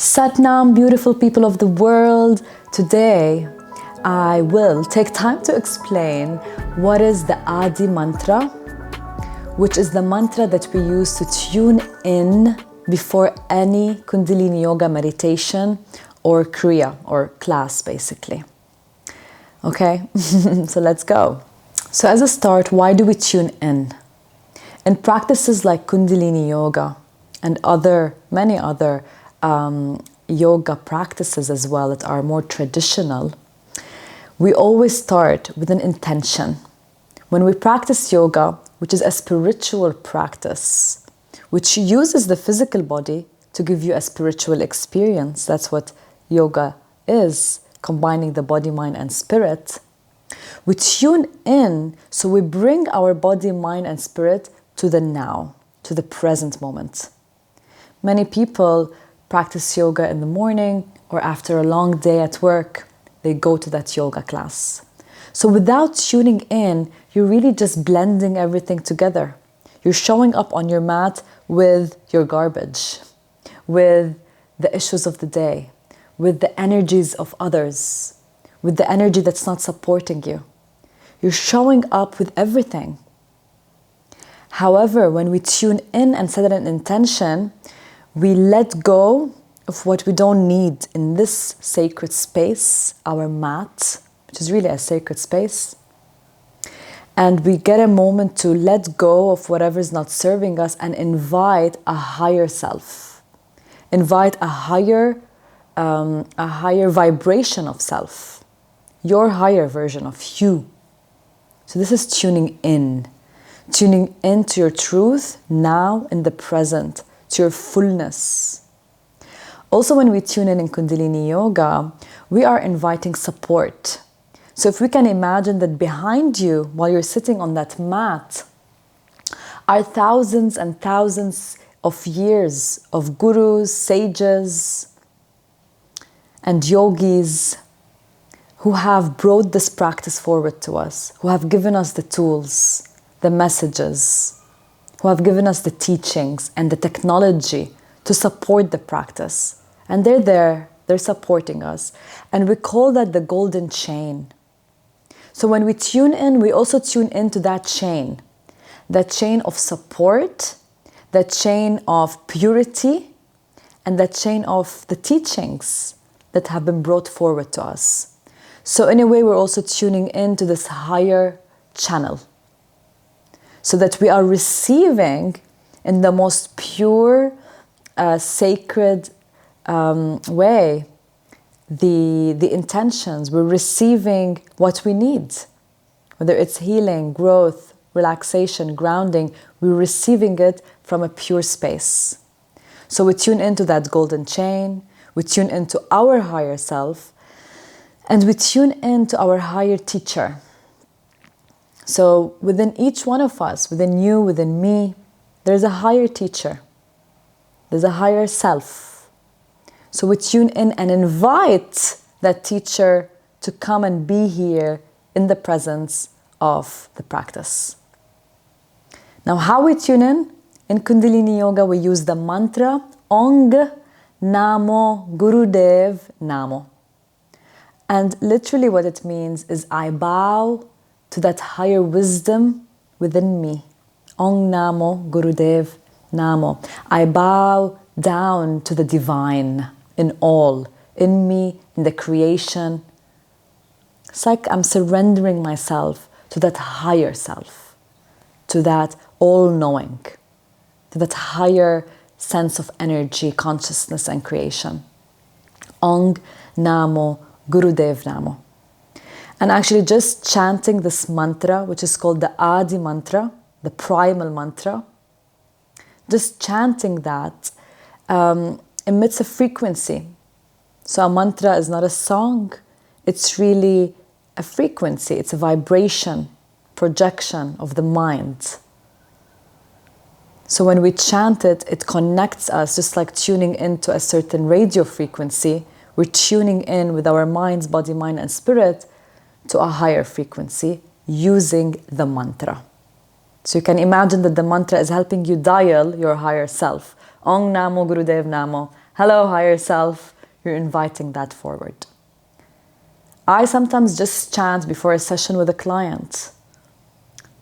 Satnam, beautiful people of the world. Today, I will take time to explain what is the Adi mantra, which is the mantra that we use to tune in before any Kundalini Yoga meditation or Kriya or class, basically. Okay, so let's go. So as a start, why do we tune in? In practices like Kundalini Yoga and many other yoga practices as well that are more traditional, we always start with an intention. When we practice yoga, which is a spiritual practice, which uses the physical body to give you a spiritual experience, that's what yoga is, combining the body, mind, and spirit. We tune in, so we bring our body, mind, and spirit to the now, to the present moment. Many people practice yoga in the morning or after a long day at work, they go to that yoga class. So without tuning in, you're really just blending everything together. You're showing up on your mat with your garbage, with the issues of the day, with the energies of others, with the energy that's not supporting you. You're showing up with everything. However, when we tune in and set an intention, we let go of what we don't need in this sacred space, our mat, which is really a sacred space. And we get a moment to let go of whatever is not serving us and invite a higher self. Invite a higher vibration of self. Your higher version of you. So this is tuning in. Tuning into your truth now in the present, to your fullness. Also, when we tune in Kundalini Yoga, we are inviting support. So if we can imagine that behind you, while you're sitting on that mat, are thousands and thousands of years of gurus, sages, and yogis who have brought this practice forward to us, who have given us the tools, the messages, who have given us the teachings and the technology to support the practice. And they're there, they're supporting us. And we call that the golden chain. So when we tune in, we also tune into that chain of support, that chain of purity, and that chain of the teachings that have been brought forward to us. So in a way, we're also tuning into this higher channel, so that we are receiving in the most pure, sacred way the intentions. We're receiving what we need, whether it's healing, growth, relaxation, grounding. We're receiving it from a pure space. So we tune into that golden chain, we tune into our higher self, and we tune into our higher teacher. So within each one of us, within you, within me, there's a higher teacher. There's a higher self. So we tune in and invite that teacher to come and be here in the presence of the practice. Now, how we tune in? In Kundalini Yoga, we use the mantra Ong Namo Gurudev Namo. And literally what it means is I bow to that higher wisdom within me. Ong Namo Gurudev Namo. I bow down to the divine in all, in me, in the creation. It's like I'm surrendering myself to that higher self, to that all-knowing, to that higher sense of energy, consciousness, and creation. Ong Namo Gurudev Namo. And actually just chanting this mantra, which is called the Adi mantra, the primal mantra, just chanting that emits a frequency. So a mantra is not a song, it's really a frequency, it's a vibration, projection of the mind. So when we chant it, it connects us, just like tuning into a certain radio frequency. We're tuning in with our minds, body, mind, and spirit to a higher frequency using the mantra. So you can imagine that the mantra is helping you dial your higher self. Ong Namo Gurudev Namo Hello, higher self. You're inviting that forward. I sometimes just chant before a session with a client,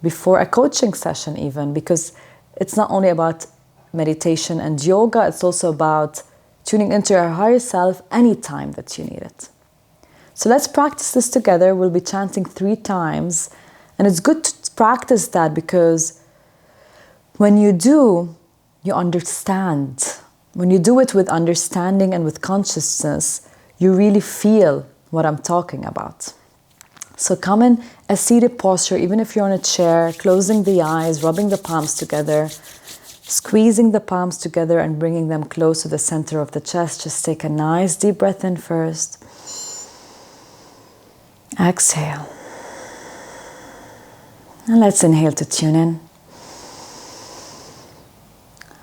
before a coaching session even, because it's not only about meditation and yoga, it's also about tuning into your higher self anytime that you need it. So let's practice this together. We'll be chanting 3 times. And it's good to practice that because when you do, you understand. When you do it with understanding and with consciousness, you really feel what I'm talking about. So come in a seated posture, even if you're on a chair, closing the eyes, rubbing the palms together, squeezing the palms together and bringing them close to the center of the chest. Just take a nice deep breath in first. Exhale. And let's inhale to tune in.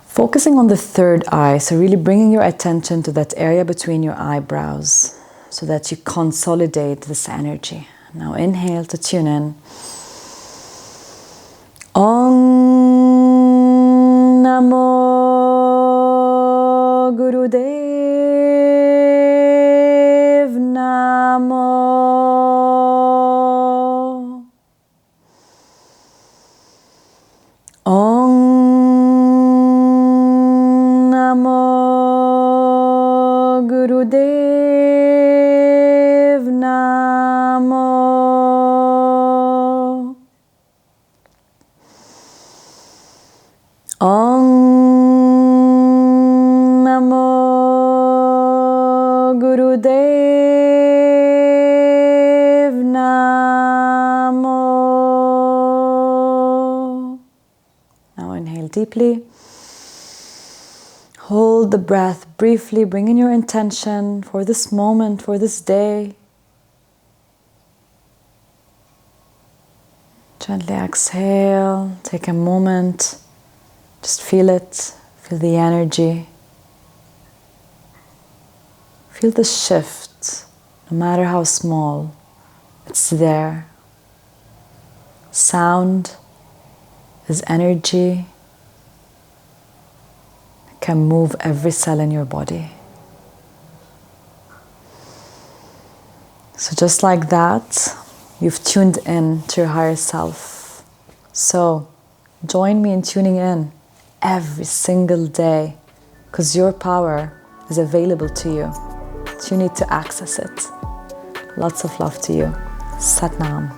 Focusing on the third eye, so really bringing your attention to that area between your eyebrows so that you consolidate this energy. Now inhale to tune in. Om Namo Gurudev Namo. Om Namo Gurudev Namo. Om Namo Gurudev Namo. Now inhale deeply. Hold the breath briefly, bring in your intention for this moment, for this day. Gently exhale, take a moment, just feel it, feel the energy. Feel the shift, no matter how small, it's there. Sound is energy. It can move every cell in your body. So just like that, you've tuned in to your higher self. So join me in tuning in every single day because your power is available to you. You need to access it. Lots of love to you. Sat Nam.